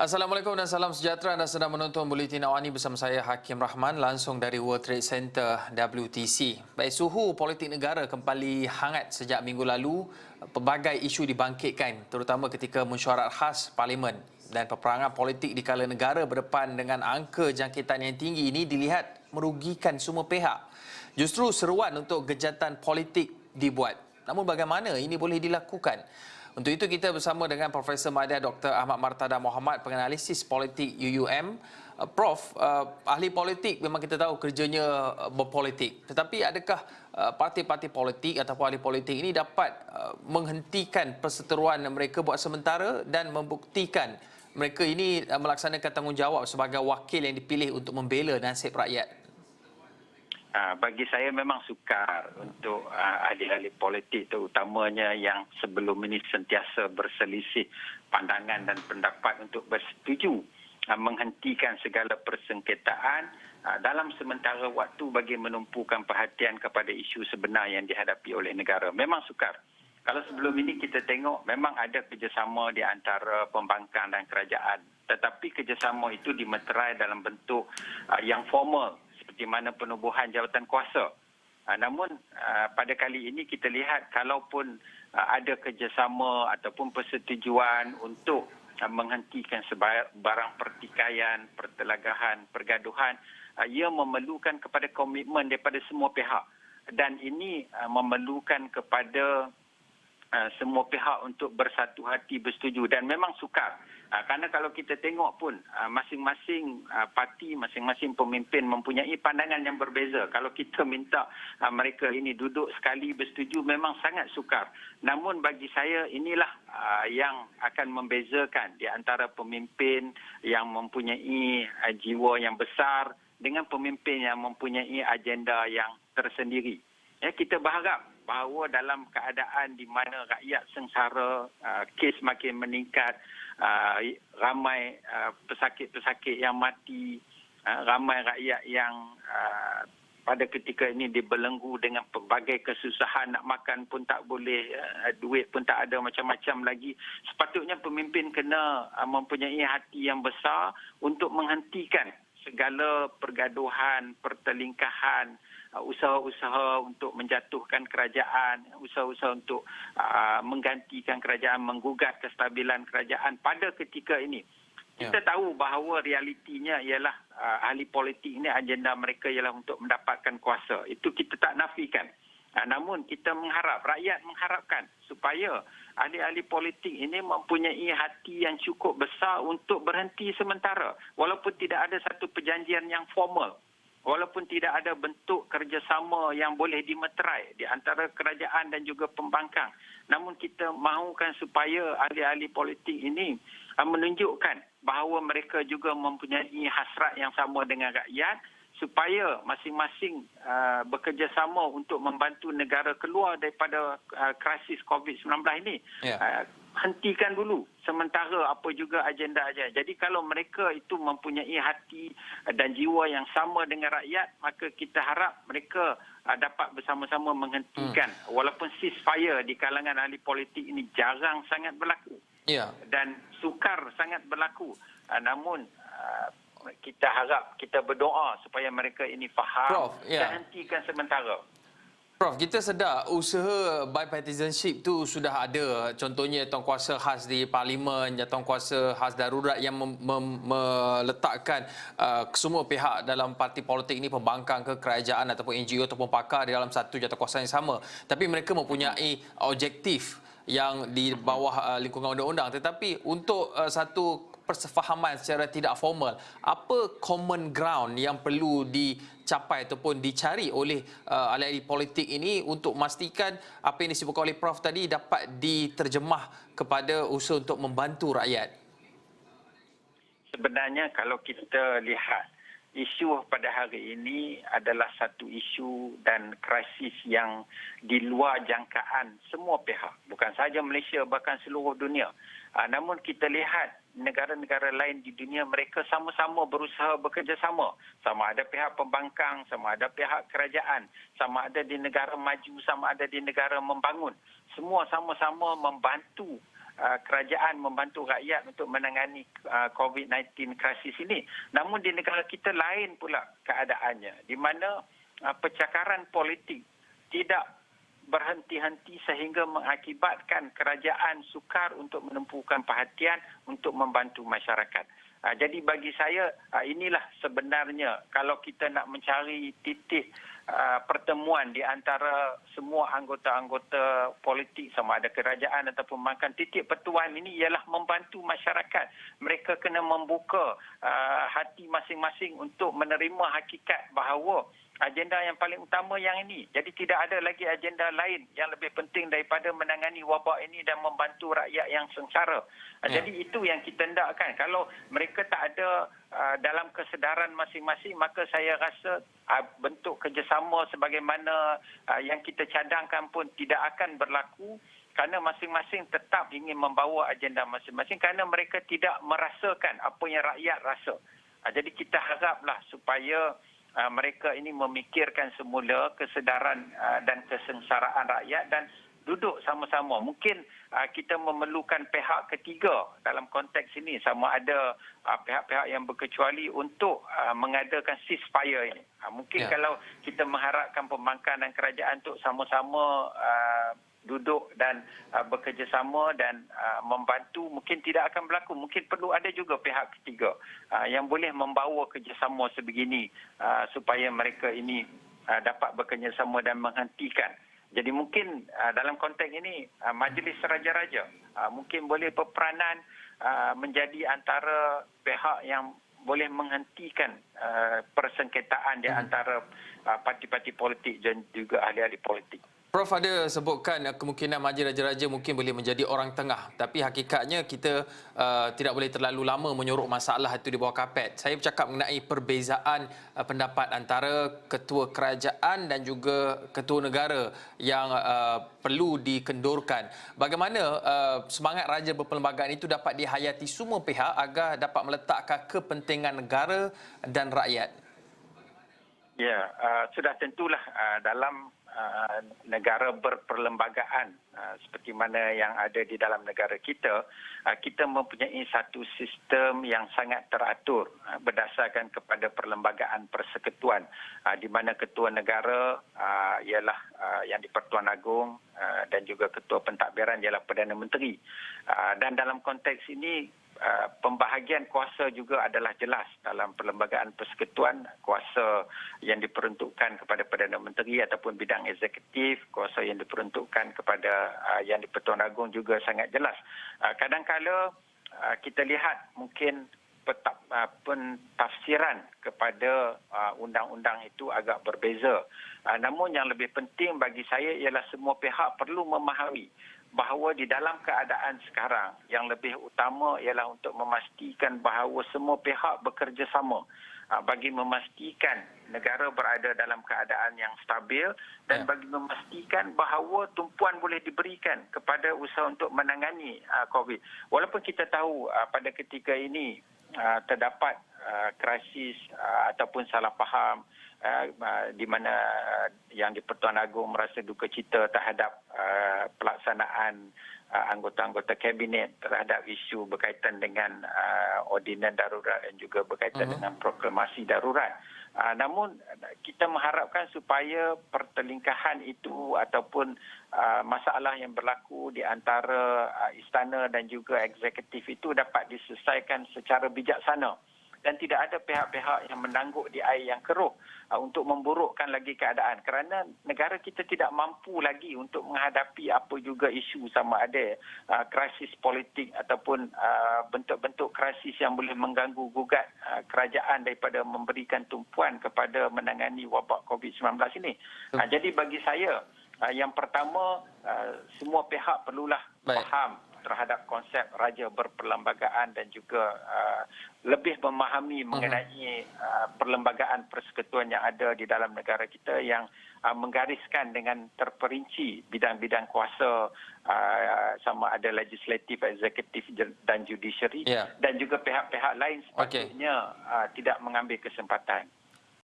Assalamualaikum dan salam sejahtera. Anda sedang menonton Buletin Awani bersama saya Hakim Rahman langsung dari World Trade Center WTC. Baik, suhu politik negara kembali hangat sejak minggu lalu. Pelbagai isu dibangkitkan terutama ketika mesyuarat khas Parlimen dan peperangan politik di kala negara berdepan dengan angka jangkitan yang tinggi ini dilihat merugikan semua pihak. Justru seruan untuk gejatan politik dibuat. Namun bagaimana ini boleh dilakukan? Untuk itu kita bersama dengan Profesor Madya Dr. Ahmad Martada Mohamad, penganalisis politik UUM. Prof, ahli politik memang kita tahu kerjanya berpolitik. Tetapi adakah parti-parti politik ataupun ahli politik ini dapat menghentikan perseteruan mereka buat sementara dan membuktikan mereka ini melaksanakan tanggungjawab sebagai wakil yang dipilih untuk membela nasib rakyat? Bagi saya memang sukar untuk ahli-ahli politik terutamanya yang sebelum ini sentiasa berselisih pandangan dan pendapat untuk bersetuju menghentikan segala persengketaan dalam sementara waktu bagi menumpukan perhatian kepada isu sebenar yang dihadapi oleh negara. Memang sukar. Kalau sebelum ini kita tengok memang ada kerjasama di antara pembangkang dan kerajaan. Tetapi kerjasama itu dimeterai dalam bentuk yang formal, seperti mana penubuhan jawatan kuasa. Namun pada kali ini kita lihat kalaupun ada kerjasama ataupun persetujuan untuk menghentikan sebarang pertikaian, pertelagahan, pergaduhan, ia memerlukan kepada komitmen daripada semua pihak. Dan ini memerlukan kepada semua pihak untuk bersatu hati bersetuju dan memang sukar. Kerana kalau kita tengok pun masing-masing parti, masing-masing pemimpin mempunyai pandangan yang berbeza. Kalau kita minta mereka ini duduk sekali bersetuju memang sangat sukar. Namun bagi saya inilah yang akan membezakan di antara pemimpin yang mempunyai jiwa yang besar dengan pemimpin yang mempunyai agenda yang tersendiri. Ya, kita berharap bahawa dalam keadaan di mana rakyat sengsara, kes makin meningkat, ramai pesakit-pesakit yang mati, ramai rakyat yang pada ketika ini dibelenggu dengan pelbagai kesusahan, nak makan pun tak boleh, duit pun tak ada, macam-macam lagi. Sepatutnya pemimpin kena mempunyai hati yang besar untuk menghentikan segala pergaduhan, pertelingkahan, usaha-usaha untuk menjatuhkan kerajaan, usaha-usaha untuk menggantikan kerajaan, menggugat kestabilan kerajaan pada ketika ini. Kita tahu bahawa realitinya ialah ahli politik ini agenda mereka ialah untuk mendapatkan kuasa. Itu kita tak nafikan. Namun kita mengharap, rakyat mengharapkan supaya ahli-ahli politik ini mempunyai hati yang cukup besar untuk berhenti sementara. Walaupun tidak ada satu perjanjian yang formal. Walaupun tidak ada bentuk kerjasama yang boleh dimeterai di antara kerajaan dan juga pembangkang. Namun kita mahukan supaya ahli-ahli politik ini menunjukkan bahawa mereka juga mempunyai hasrat yang sama dengan rakyat supaya masing-masing bekerjasama untuk membantu negara keluar daripada krisis COVID-19 ini. Hentikan dulu sementara apa juga agenda-agenda. Jadi kalau mereka itu mempunyai hati dan jiwa yang sama dengan rakyat, maka kita harap mereka dapat bersama-sama menghentikan. Walaupun ceasefire di kalangan ahli politik ini jarang sangat berlaku. Dan sukar sangat berlaku. Namun kita harap, kita berdoa supaya mereka ini faham dan hentikan sementara. Prof, kita sedar usaha bipartisanship tu sudah ada. Contohnya tuankuasa khas di Parlimen, tuankuasa khas darurat yang meletakkan semua pihak dalam parti politik ini, pembangkang ke kerajaan ataupun NGO ataupun pakar di dalam satu jawatankuasa yang sama. Tapi mereka mempunyai objektif yang di bawah lingkungan undang-undang. Tetapi untuk satu persefahaman secara tidak formal, apa common ground yang perlu dicapai ataupun dicari oleh ahli-ahli politik ini untuk memastikan apa yang disebutkan oleh Prof tadi dapat diterjemah kepada usaha untuk membantu rakyat? Sebenarnya kalau kita lihat isu pada hari ini adalah satu isu dan krisis yang di luar jangkaan semua pihak. Bukan sahaja Malaysia, bahkan seluruh dunia. Namun kita lihat negara-negara lain di dunia, mereka sama-sama berusaha bekerjasama. Sama ada pihak pembangkang, sama ada pihak kerajaan, sama ada di negara maju, sama ada di negara membangun. Semua sama-sama membantu kerajaan membantu rakyat untuk menangani COVID-19 krisis ini. Namun di negara kita lain pula keadaannya, di mana percakaran politik tidak berhenti-henti sehingga mengakibatkan kerajaan sukar untuk menumpukan perhatian untuk membantu masyarakat. Jadi bagi saya inilah sebenarnya kalau kita nak mencari titik pertemuan di antara semua anggota-anggota politik sama ada kerajaan ataupun pembangkang, titik pertemuan ini ialah membantu masyarakat. Mereka kena membuka hati masing-masing untuk menerima hakikat bahawa agenda yang paling utama yang ini. Jadi tidak ada lagi agenda lain yang lebih penting daripada menangani wabak ini dan membantu rakyat yang sengsara. Jadi itu yang kita hendakkan. Kalau mereka tak ada dalam kesedaran masing-masing, maka saya rasa bentuk kerjasama sebagaimana yang kita cadangkan pun tidak akan berlaku, kerana masing-masing tetap ingin membawa agenda masing-masing kerana mereka tidak merasakan apa yang rakyat rasa. Jadi kita haraplah supaya mereka ini memikirkan semula kesedaran dan kesengsaraan rakyat dan duduk sama-sama. Mungkin kita memerlukan pihak ketiga dalam konteks ini, sama ada pihak-pihak yang berkecuali untuk mengadakan ceasefire ini. Mungkin kalau kita mengharapkan pembangkang dan kerajaan untuk sama-sama duduk dan bekerjasama dan membantu, mungkin tidak akan berlaku. Mungkin perlu ada juga pihak ketiga yang boleh membawa kerjasama sebegini supaya mereka ini dapat bekerjasama dan menghentikan. Jadi mungkin dalam konteks ini Majlis Raja-Raja mungkin boleh berperanan menjadi antara pihak yang boleh menghentikan persengketaan di antara parti-parti politik dan juga ahli-ahli politik. Prof ada sebutkan kemungkinan Majlis Raja-Raja mungkin boleh menjadi orang tengah, tapi hakikatnya kita tidak boleh terlalu lama menyorok masalah itu di bawah kapet. Saya bercakap mengenai perbezaan pendapat antara ketua kerajaan dan juga ketua negara yang perlu dikendurkan. Bagaimana semangat raja berperlembagaan itu dapat dihayati semua pihak agar dapat meletakkan kepentingan negara dan rakyat? Ya, sudah tentulah dalam negara berperlembagaan seperti mana yang ada di dalam negara kita, kita mempunyai satu sistem yang sangat teratur berdasarkan kepada perlembagaan persekutuan, di mana ketua negara ialah yang di-Pertuan Agong dan juga ketua pentadbiran ialah Perdana Menteri. Dan dalam konteks ini pembahagian kuasa juga adalah jelas dalam perlembagaan persekutuan. Kuasa yang diperuntukkan kepada Perdana Menteri ataupun bidang eksekutif, kuasa yang diperuntukkan kepada yang di-Pertuan Agong juga sangat jelas. Kadang-kala kita lihat mungkin pentafsiran kepada undang-undang itu agak berbeza. Namun yang lebih penting bagi saya ialah semua pihak perlu memahami bahawa di dalam keadaan sekarang yang lebih utama ialah untuk memastikan bahawa semua pihak bekerjasama bagi memastikan negara berada dalam keadaan yang stabil dan bagi memastikan bahawa tumpuan boleh diberikan kepada usaha untuk menangani COVID. Walaupun kita tahu pada ketika ini terdapat krisis ataupun salah faham di mana yang di-Pertuan Agong merasa duka cita terhadap pelaksanaan anggota-anggota kabinet terhadap isu berkaitan dengan ordinan darurat dan juga berkaitan dengan proklamasi darurat. Namun kita mengharapkan supaya pertelingkahan itu ataupun masalah yang berlaku di antara istana dan juga eksekutif itu dapat diselesaikan secara bijaksana dan tidak ada pihak-pihak yang menangguk di air yang keruh untuk memburukkan lagi keadaan, kerana negara kita tidak mampu lagi untuk menghadapi apa juga isu sama ada krisis politik ataupun bentuk-bentuk krisis yang boleh mengganggu gugat kerajaan daripada memberikan tumpuan kepada menangani wabak COVID-19 ini. Jadi bagi saya yang pertama semua pihak perlulah faham terhadap konsep raja berperlembagaan dan juga lebih memahami mengenai perlembagaan persekutuan yang ada di dalam negara kita yang menggariskan dengan terperinci bidang-bidang kuasa sama ada legislatif, eksekutif dan judiciary dan juga pihak-pihak lain sepatutnya tidak mengambil kesempatan.